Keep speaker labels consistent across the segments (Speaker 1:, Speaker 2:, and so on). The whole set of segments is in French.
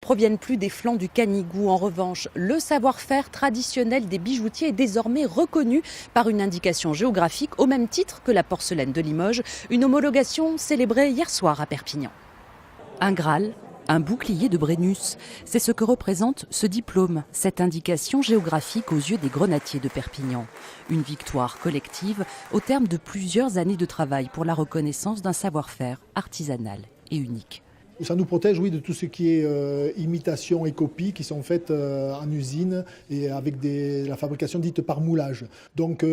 Speaker 1: proviennent plus des flancs du Canigou. En revanche, le savoir-faire traditionnel des bijoutiers est désormais reconnu par une indication géographique au même titre que la porcelaine de Limoges, une homologation célébrée hier soir à Perpignan. Un Graal, un bouclier de Brennus, c'est ce que représente ce diplôme, cette indication géographique aux yeux des grenatiers de Perpignan. Une victoire collective au terme de plusieurs années de travail pour la reconnaissance d'un savoir-faire artisanal et unique.
Speaker 2: Ça nous protège, oui, de tout ce qui est imitation et copie qui sont faites en usine et avec la fabrication dite par moulage. Donc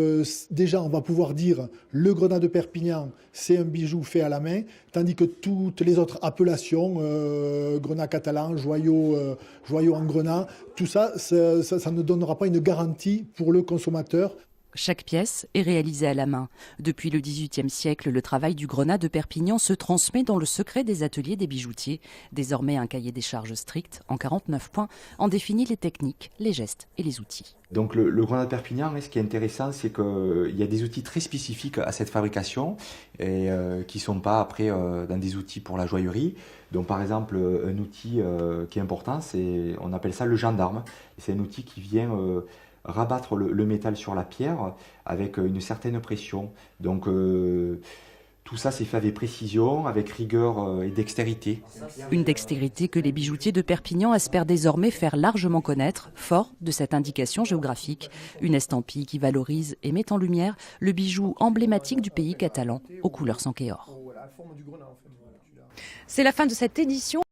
Speaker 2: déjà, on va pouvoir dire le grenat de Perpignan, c'est un bijou fait à la main, tandis que toutes les autres appellations, grenat catalan, joyau en grenat, tout ça, ça ne donnera pas une garantie pour le consommateur.
Speaker 1: Chaque pièce est réalisée à la main. Depuis le XVIIIe siècle, le travail du grenat de Perpignan se transmet dans le secret des ateliers des bijoutiers. Désormais, un cahier des charges strict, en 49 points, en définit les techniques, les gestes et les outils.
Speaker 3: Donc le grenat de Perpignan, ce qui est intéressant, c'est qu'il y a des outils très spécifiques à cette fabrication et qui ne sont pas après dans des outils pour la joaillerie. Donc par exemple, un outil qui est important, on appelle ça le gendarme. C'est un outil qui vient rabattre le métal sur la pierre avec une certaine pression. Donc tout ça c'est fait avec précision, avec rigueur et dextérité.
Speaker 1: Une dextérité que les bijoutiers de Perpignan espèrent désormais faire largement connaître, fort de cette indication géographique. Une estampille qui valorise et met en lumière le bijou emblématique du pays catalan, aux couleurs sang et or. C'est la fin de cette édition.